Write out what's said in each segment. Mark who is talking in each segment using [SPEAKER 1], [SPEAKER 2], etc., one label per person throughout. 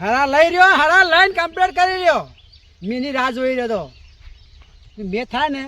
[SPEAKER 1] હરા લઈ રહ્યો, હરા લઈને કમ્પ્લીટ કરી રહ્યો. મીની રાહ જોઈ રહ્યો તો મેં થાય ને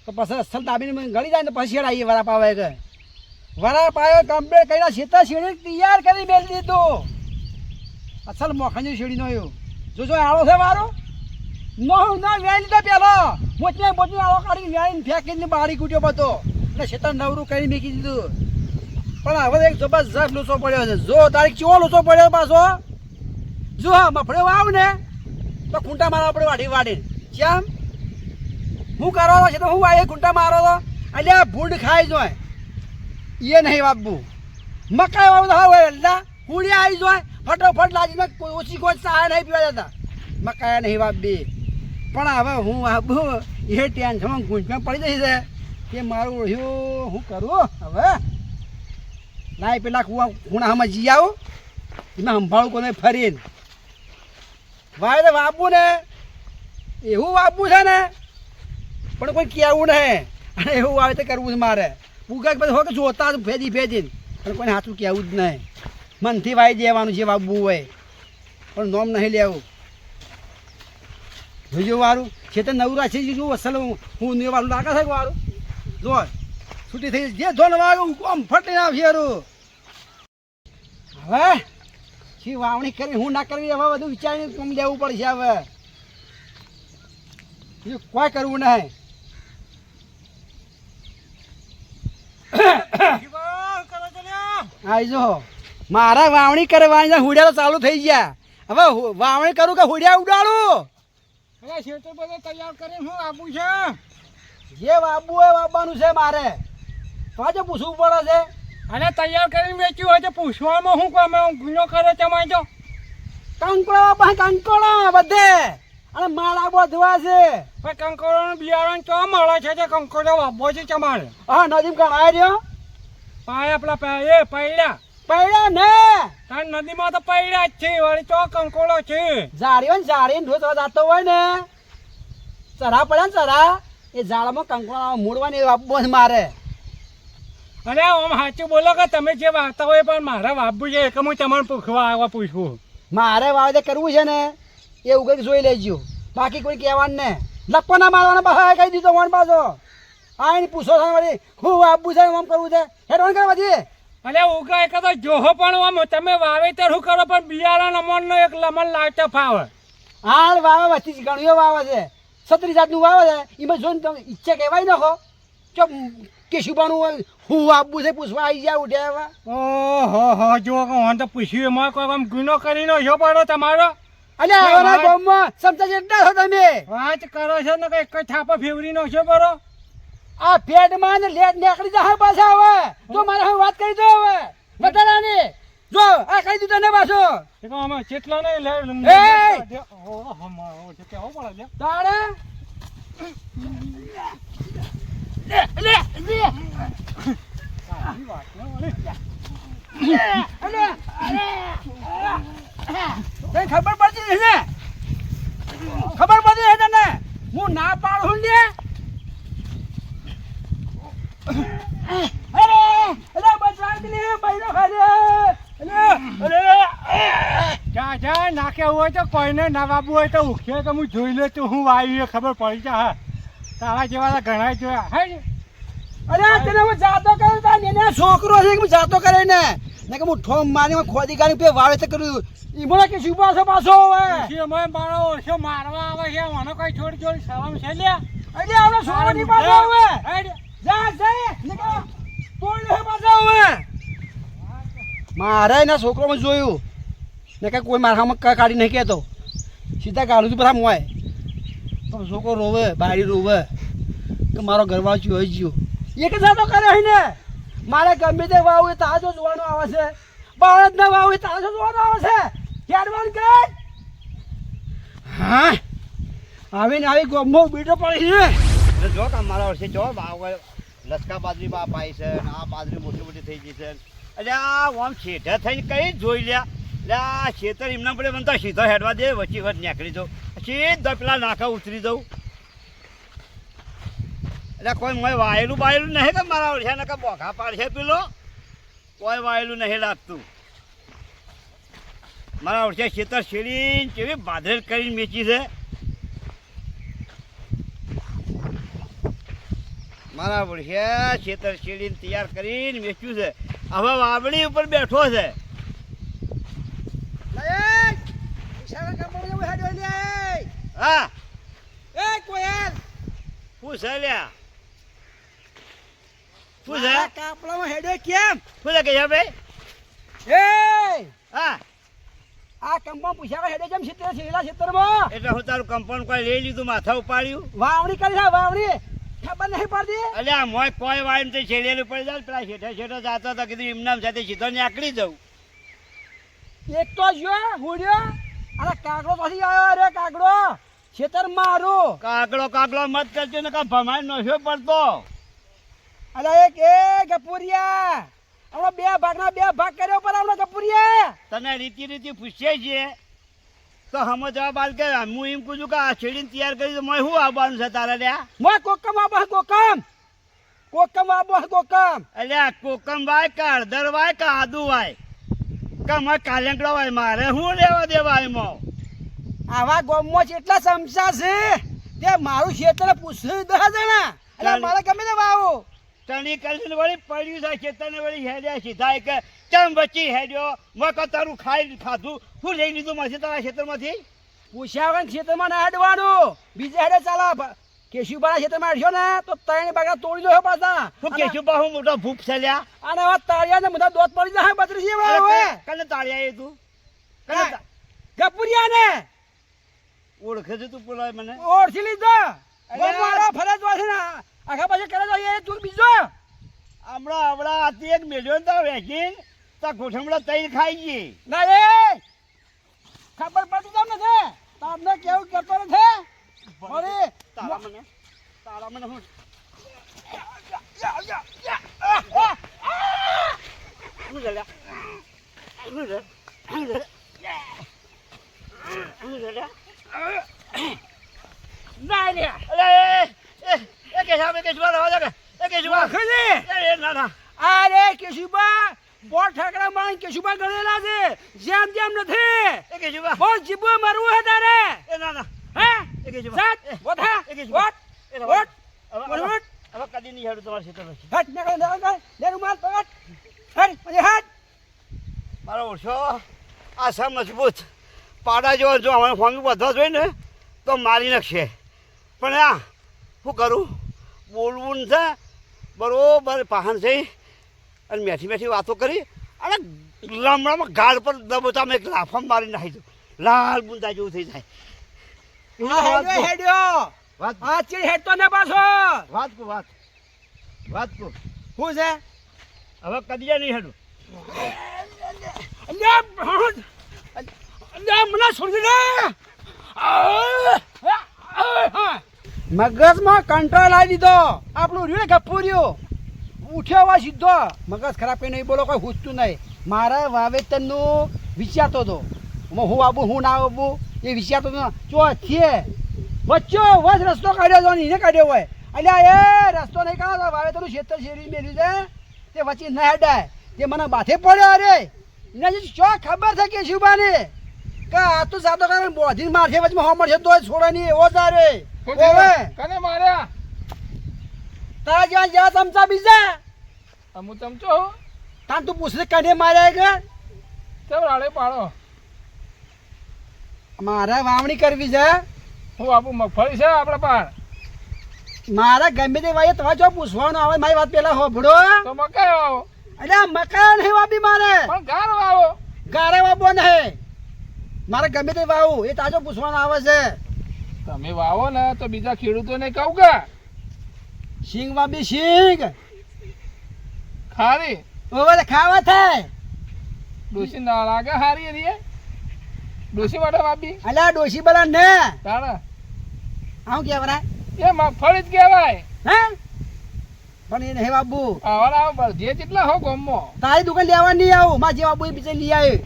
[SPEAKER 1] તો પછી અસલ દાબીને ગળી જાય ને પછી આવીએ વરા પાવે કે વરા પાયો કમ્પ્લીટ કર્યા સીતા શેડી તૈયાર કરી મેલી દીધું. અસલ મોખણની શેડીનો આવ્યો જોજો આળો છે મારો નો ના વેલી લીધા પેલો મોચને મોચને આળો કાઢી વેલીને ફેંકીને બારી કૂટ્યો બધો એટલે સીતા નવરું કરી મૂકી દીધું. પણ હવે એક જબરજસ્ત લૂસો પડ્યો છે. જો તારીખ કેવો લૂસો પડ્યો પાછો જો મફળે વાવ ને તો ખૂંટા મારવા પડે વાઢી વાઢીને કેમ હું કરો છે તો હું આ ખૂંટા મારો તો એટલે ભૂંડ ખાઈ જોય એ નહીં બાપુ મકાઈ વાવ તો હવે એટલે કુડી આવી જોય ફટોફટ લાજીને ઓછી કોઈ ચા નહીં પીવા જતા મકાયા નહીં બાપ બી. પણ હવે હું બાપુ એ ટેન્શનમાં ગૂંચમાં પડી જઈ છે કે મારું ઓળ્યું હું કરું હવે લાય પેલા ખૂણામાં જી આવું એમાં સંભાળું કોને ફરીને ભાઈ તો વાપવું ને એવું વાપવું છે ને પણ કોઈ કહેવું નહીં અને એવું આવે તો કરવું છે મારે ઉગા પછી હોય કે જોતા ફેદી ફેદીને પણ કોઈને હાથું કહેવું જ નહીં મનથી વાઈ દેવાનું જે વાપવું હોય પણ નોમ નહીં લેવું. જોજો વારું છે તો નવું રાખી જો અસલ હું ને વાળું લાગે છે વારું જો છૂટી થઈ જે ધોન વાળું આમ ફટી આવશે યારું. હવે શી વાવણી કરવી હું ના કરવી હવે બધું વિચારીને કોમ લેવું પડશે. હવે બીજું કોઈ કરવું નહીં. આવી જો મારા વાવણી કરવાની હુડિયા તો ચાલુ થઈ ગયા. હવે વાવણી કરું કે હુડિયા ઉડાડું
[SPEAKER 2] ખેતર બધું તૈયાર કરીને હું આપું છે
[SPEAKER 1] જે વાવવું હોય વાવવાનું છે મારે તો આજે પૂછવું પડે છે.
[SPEAKER 2] અને તૈયાર કરીને વેચ્યું હોય તો પૂછવામાં શું કામ ગુનો કરે તમારે તો
[SPEAKER 1] કંકોળા વાવવા કંકોળા બધે અને માળા બધવા છે.
[SPEAKER 2] પણ કંકોડાનું બિયારણ તો મળે છે તે કંકોડો વાપવો છે તમારે.
[SPEAKER 1] હા નદીમ કણાય રહ્યો
[SPEAKER 2] પાય આપણા એ પૈડા
[SPEAKER 1] પૈડા ને
[SPEAKER 2] તાર નદીમાં તો પૈડા જ છે વળી તો કંકોડો છે.
[SPEAKER 1] ઝાડીઓ ને ઝાડીને ઢોસ જાતો હોય ને ચરા પડે ને ચરા એ ઝાડમાં કંકોળા મૂળવાની વાપવો છે મારે.
[SPEAKER 2] અરે આમ સાચું બોલો કે તમે જે વાવતા હોય પણ મારે વાપવું છે કે હું તમારે પૂછવું
[SPEAKER 1] મારે વાવેતર કરવું છે ને એવું કંઈક જોઈ લેજો બાકી કોઈ કહેવાનું ને લપકો ના મારવાના બહાર કહી દીધો વણ પાછો આઈને પૂછો વળી હું વાપવું છે આમ કરવું છે હેડવાન કરવા દે.
[SPEAKER 2] અરે ઉગા એક તો જોહો પણ આમ તમે વાવેતર શું કરો પણ બિયારણ અમણનો એક લમણ લાવતા ફાવે.
[SPEAKER 1] હાલ વાવે વસ્તી ઘણીઓ વાવે છે 36 જાતનું વાવે છે એમાં જોઈને તમે ઈચ્છા કહેવાય નાખો ચો કેશુબાનું હું વાપવું છે પૂછવા આવી જાય ઉઠ્યા.
[SPEAKER 2] ઓહો હો જો હું તો પૂછ્યું એમાં કોઈ આમ ગુનો કરીને જો પડો તમારો.
[SPEAKER 1] અલ્યા ગામમાં સમજા જેટલા છો તમે
[SPEAKER 2] વાત કરો છો ને કઈ કઈ થાપા ફેવરી નો છો બરો
[SPEAKER 1] આ પેટમાં ને લેટ નીકળી જાય પાછા. હવે જો મારે હવે વાત કરી દો હવે બતારાની જો આ કહી દીધું ને પાછો
[SPEAKER 2] એક આમાં કેટલા નહીં લે ઓહો મારો છે કેવો પડે લે
[SPEAKER 1] તારે લે લે
[SPEAKER 2] સારી વાત ને વળી
[SPEAKER 1] અલે તને ખબર પડતી ને ખબર પડતી હે તને હું ના પાડું ને અરે અરે બચવાડ ને બૈરો ખાલે અરે
[SPEAKER 2] જા જા નાખે હોય તો કોઈને ના બાબુ હોય તો ઉખે તો હું જોઈ લે તું હું વાવી ખબર પડી જા હા તારા જેવા ઘણા જોયા હે.
[SPEAKER 1] અરે તને હું જાતો કરું તા ને છોકરો છે કે હું જાતો કરે ને કે હું ઠોમ મારી ખોદી ગાડી પે વાવેતર કર્યું ઈમોને કે સુબા છે પાછો હવે
[SPEAKER 2] પછી અમે મારો ઓછો મારવા આવે છે મને કઈ છોડી છોડી સવામ છે લ્યા
[SPEAKER 1] અરે આપણે છોકરો ની પાછો હવે જા જા નીકળ કોણ લે પાછો હવે મારે ના છોકરોમાં જોયું ને કે કોઈ મારામાં કાઢી નહીં કહેતો સીધા ગાળું બધા મોય તો છોકરો રોવે બારી રોવે કે મારો ઘરવાળો જોઈ ગયો એક જાતો કરે હોય ને મારે ગમે તે વાવું તાજો જોવાનું આવે છે બાળક ના વાવું તાજો જોવાનું આવે છે કેડવાન કર હા આવીને આવી ગોમો બીટો પડી છે
[SPEAKER 3] જો તમારા વર્ષે જો લસકા બાજરી બાપ આવી છે આ બાજરી મોટી મોટી થઈ ગઈ છે. એટલે આ આમ છેઠા થઈને કઈ જોઈ લ્યા એટલે આ ખેતર એમના પડે મને તો સીધો હેડવા દે વચ્ચે વચ્ચે નીકળી જાઉં સીધા પેલા નાકા ઉતરી જાઉં. એટલે કોઈ મેં વાયેલું બાયેલું નહીં કે મારા વર્ષે ને કે બોઘા પાડશે પેલો કોઈ વાયેલું નહીં લાગતું. મારા વર્ષે ખેતર શેરીને કેવી ભાદરેલ કરીને વેચી છે. મારા વર્ષે ખેતર શેરીને તૈયાર કરીને વેચ્યું છે. હવે વાવડી ઉપર બેઠો છે. હા શું છે લ્યા? શું છે?
[SPEAKER 1] કાપડામાં હેડે કેમ
[SPEAKER 3] શું છે કે ભાઈ?
[SPEAKER 1] એ
[SPEAKER 3] હા
[SPEAKER 1] આ કંપા પૂછ્યા હેડે કેમ ક્ષેત્ર છેલ્લા ક્ષેત્રમાં
[SPEAKER 3] એટલે હું તારું કમ્પાઉન્ડ કોઈ લઈ લીધું, માથા ઉપાડ્યું.
[SPEAKER 1] વાવણી કરી છે વાવણી ખબર નહીં પડતી.
[SPEAKER 3] અલ્યા મોય કોઈ વાઈન તો છેડેલું પડી જાય. પેલા શેઠે શેઠે જાતો હતો, કીધું એમનામ સાથે સીધો નીકળી જાઉં.
[SPEAKER 1] એક તો જો હુડ્યો અરે કાગડો પછી આવ્યો. અરે કાગડો ખેતર મારું.
[SPEAKER 3] કાગડો મત કરજો ને કા ભમાઈ નશો પડતો.
[SPEAKER 1] અરે એક એ ગપુરિયા હમણાં બે ભાગ કર્યો પર હમણાં ગપુરિયા
[SPEAKER 3] તને રીતિ પૂછીએ છીએ તો હમો જવાબ આલ કે હું એમ કહું છું કે આ છેડીને તૈયાર કરી તો મોય શું આવવાનું છે તારે લ્યા?
[SPEAKER 1] મોય કોકમ આબો કોકમ
[SPEAKER 3] અલ્યા કોકમ વાય કે હળદર વાય કે આદુ વાય કે મોય કાલેંકડો વાય, મારે શું લેવા દેવા એમાં?
[SPEAKER 1] આવા ગોમમાં જેટલા સમસા છે તે મારું ખેતર પૂછ્યું 10 જણા. એટલે મારે ગમે તે વાવું
[SPEAKER 3] તણી કરીને વળી પડ્યું છે ખેતરને વળી હેડ્યા સીધા કે ચમ વચ્ચી હેડ્યો મોય કે તારું ખાધું શું લઈ લીધું માસી તારા ખેતરમાંથી?
[SPEAKER 1] પૂછ્યા વગર ખેતરમાં ના હેડવાનું. બીજા હેડે ચાલા કેશુબાના ખેતરમાં હેડ્યો ને તો 3 બાગા તોડી લો પાછા.
[SPEAKER 3] શું કેશુબા હું મોટો ભૂપ છે લ્યા?
[SPEAKER 1] અને હવે તાળિયા ને બધા દોત પડી જાય બત્રીસી હવે
[SPEAKER 3] કને તાળિયા એ તું
[SPEAKER 1] ગપુરિયા ને
[SPEAKER 3] ઓળખે છે તું? બોલાય મને
[SPEAKER 1] ઓળખી લીધો. મારો ફરજ હોય છે ને આખા પાસે કરે તો એ તું બીજો
[SPEAKER 3] હમણાં આથી એક મેલ્યો ને તો વેચીને તો ગોઠમડા તૈયાર ખાઈ ગઈ.
[SPEAKER 1] ના એ ખબર પડતી તમને છે તમને કેવું કરતો નથી.
[SPEAKER 3] તારા મને હું
[SPEAKER 1] અરે કેશુબા બોટ ઠાકરા માં કેશુબા ગળેલા છે જેમ નથી. બોલ જીબુ મરવું હે તારે? હે સાત બોધા બોટ બોટ બોટ
[SPEAKER 3] હવે કદી નહીં હેડું તમારા ક્ષેત્ર પછી.
[SPEAKER 1] હટ નકળ લે રૂમાલ પકડ. હટ પછી હટ.
[SPEAKER 3] મારો ઓછો આ સા મજબૂત પાડા જો અમારે ફોમી વધવા જોઈએ ને તો મારી નાખશે. પણ આ શું કરું? બોલવું છે બરોબર પાહન છે અને મેઠી વાતો કરી અને લામડામાં ગાળ પર દબોતામાં એક લાફા મારી નાખી દઉં. લાલ બુંદા જેવું થઈ જાય.
[SPEAKER 1] હેડ્યો આ ચીડ હેડતો ને પાછો
[SPEAKER 3] વાત કો
[SPEAKER 1] શું છે
[SPEAKER 3] હવે કદી નહીં હેડું.
[SPEAKER 1] મને છોડી દે. મગજમાં કંટ્રોલ આવી દીધો. આપણું રહ્યું ને ગપુર્યું ઉઠ્યો હોય સીધો. મગજ ખરાબ કઈ નહીં બોલો, કોઈ પૂછતું નહીં. મારા વાવેતરનું વિચારતો હતો હું આવું હું ના આવું એ વિચારતો હતો. ચો છે વચ્ચો વચ રસ્તો કાઢ્યો હતો એને કાઢ્યો હોય. એટલે એ રસ્તો નહીં કાઢો વાવેતરનું ક્ષેત્ર શેરી મેળ્યું છે તે વચ્ચે ના હેડાય તે મને બાથે પડ્યો. અરે એને શું ખબર છે કેશુબાને કે આ તો સાતો કારણ બોધી મારશે વચમાં હો મળશે તો છોડે નહીં એવો તારે
[SPEAKER 2] કને માર્યા?
[SPEAKER 1] તારા જ્યાં જ્યાં ચમચા બીજા
[SPEAKER 2] હું ચમચો
[SPEAKER 1] તાન તું પૂછે કને માર્યા કે
[SPEAKER 2] કેમ રાડે પાડો?
[SPEAKER 1] મારે વાવણી કરવી છે.
[SPEAKER 2] હું આપું મગફળી છે આપણા પાર.
[SPEAKER 1] મારે ગમે તે વાય તમારે જો પૂછવાનું આવે મારી વાત પેલા હોભળો.
[SPEAKER 2] તો મકાઈ વાવો.
[SPEAKER 1] એટલે મકાઈ નહીં વાપી મારે
[SPEAKER 2] પણ ગાર વાવો.
[SPEAKER 1] ગારે વાપવો નહીં મારે ગમે તે વાવું એ તાજો પૂછવાનું આવે છે.
[SPEAKER 2] તમે વાવો ને તો બીજા ખેડૂતોને કહું કે
[SPEAKER 1] સિંગ વાપી સિંગ
[SPEAKER 2] ખારી
[SPEAKER 1] હવે ખાવા થાય.
[SPEAKER 2] ડોસી ના લાગે હારી રે ડોસી માટે વાપી.
[SPEAKER 1] અલ્યા ડોશી બલા ને
[SPEAKER 2] તારા
[SPEAKER 1] આવું કેવરાય
[SPEAKER 2] એ મગફળી જ કહેવાય.
[SPEAKER 1] હે પણ એ નહીં બાબુ
[SPEAKER 2] આવા બળદીએ કેટલા હો ગોમમાં.
[SPEAKER 1] તારી દુકાન લેવા નહીં આવું મારે જે બાબુ એ બીજે લઈ આવ્યો.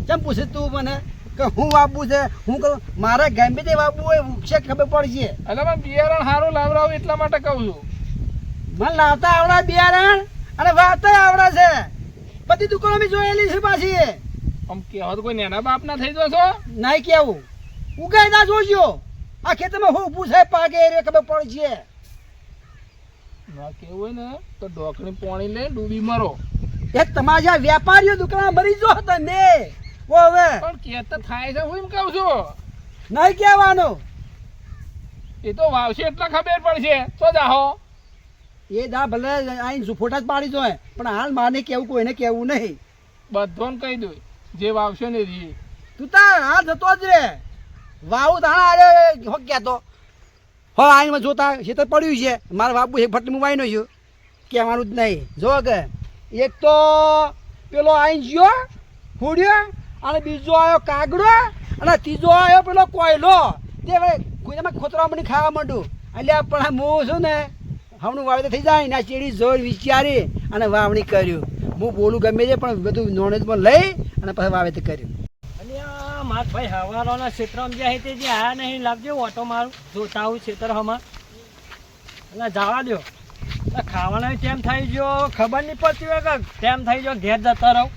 [SPEAKER 1] કેમ પૂછે તું મને કે હું બાબુ છે હું કરું? મારે ગમે તે બાબુ હોય વૃક્ષે ખબર પડશે.
[SPEAKER 2] એટલે મને બિયારણ સારું લાવડાવું એટલા માટે કહું છું.
[SPEAKER 1] મને લાવતા આવડા બિયારણ અને વાવતા આવડા છે. બધી દુકાનો બી જોયેલી છે પાછી.
[SPEAKER 4] આમ કહેવા તો કોઈ નેના બાપ ના થઈ જશો.
[SPEAKER 1] નહીં કેવું ઉગાઈ ના જોજો આ ખેતરમાં હું ઊભું છે પાકે એ ખબર પડશે.
[SPEAKER 4] ના કેવું હોય ને તો ઢોકળી પાણી લઈને ડૂબી મરો.
[SPEAKER 1] એક તમારા જેવા વેપારીઓ દુકાન ભરી જો તમે ઓ હવે
[SPEAKER 4] પણ કે તો થાય છે હું એમ કહું છું.
[SPEAKER 1] નહીં કહેવાનું
[SPEAKER 4] એ તો વાવશે એટલે ખબર પડશે તો જાહો.
[SPEAKER 1] એ દા ભલે આઈને ફોટા જ પાડી દો પણ હાલ માને કેવું કોઈને કેવું નહીં.
[SPEAKER 4] બધોને કહી દો જે વાવશે ને રી.
[SPEAKER 1] તું તાર હાથ જતો જ રે વાવું તાણા અરે હો કહેતો હો આઈને જોતા ખેતર પડ્યું છે મારા બાપુ એક ફટ મુવાઈ નો છું કહેવાનું જ નહીં. જો કે એક તો પેલો આઈને ગયો હુડ્યો અને બીજો આવ્યો કાગડો અને ત્રીજો આવ્યો પેલો કોયલો તે હવે કોઈનામાં ખોતરા મને ખાવા માંડું એટલે પણ હું છું ને હમણાં વાવેતર થઈ જાય ને આ ચેડી જોર વિચારી અને વાવણી કર્યું. હું બોલું ગમે છે પણ બધું નોલેજમાં લઈ અને પછી વાવેતર કર્યું.
[SPEAKER 2] અને આ માર ભાઈ હવારોના ક્ષેત્રમાં જે છે તે જે આયા નહીં લાવજો ઓટો મારું જોતા આવું ક્ષેત્ર હમણાં એટલે જવા દો એટલે ખાવાનો ટાઈમ થઈ ગયો ખબર નહીં પડતી હોય કે ટાઈમ થઈ ગયો ઘેર જતા રહું.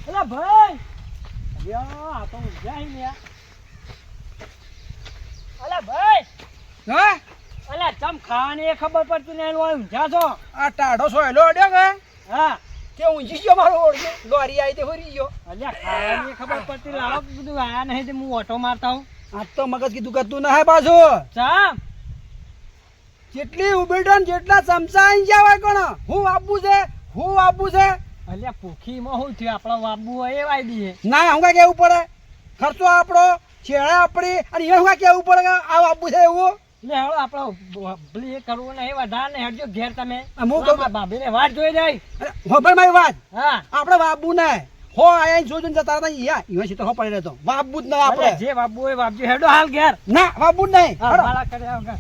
[SPEAKER 2] એટલે ભાઈ આ તો જાય ને અલા ભાઈ
[SPEAKER 1] હા
[SPEAKER 2] અલા ચમ ખાવાની એ ખબર પડતી નહીં ઊંઝા છો.
[SPEAKER 1] આ ટાઢો સોયલો અડ્યો કે
[SPEAKER 2] હા
[SPEAKER 1] તે ઊંઘી ગયો મારો ઓળખે લોરી આવી તે હોરી ગયો.
[SPEAKER 2] અલ્યા ખાવાની એ ખબર પડતી લાવો બધું આયા નહીં તે હું ઓટો મારતા હું.
[SPEAKER 1] આ તો મગજ કીધું કરતું ના હે પાછું
[SPEAKER 2] ચમ
[SPEAKER 1] જેટલી ઉભેડો ને જેટલા ચમચા આઈ ગયા હોય કોણ હું આપવું છે
[SPEAKER 2] અલ્યા ભૂખીમાં શું થયું આપણા બાબુ હોય એ વાઈ દઈએ.
[SPEAKER 1] ના હું કેવું પડે ખર્ચો આપણો છેડા આપણી અને એ હું કેવું પડે કે આ આપવું છે એવું.
[SPEAKER 2] લે હવે આપણો પેલી એ કરવું નહીં વધારે ને હેડજો ઘેર તમે
[SPEAKER 1] હું કહું
[SPEAKER 2] ભાભીને વાત જોઈ જાય.
[SPEAKER 1] ખબર મારી વાત
[SPEAKER 2] હા
[SPEAKER 1] આપણે વાબુ ને હો આયા જોજો જતા હતા યા ઈવા સીતો હો પડી રહેતો વાબુ જ ના આપણે
[SPEAKER 2] જે બાબુ હોય બાપજી હેડો હાલ ઘેર
[SPEAKER 1] ના વાબુ જ નહીં
[SPEAKER 2] હા,
[SPEAKER 1] હેડો.
[SPEAKER 2] મારા કર્યા વગર.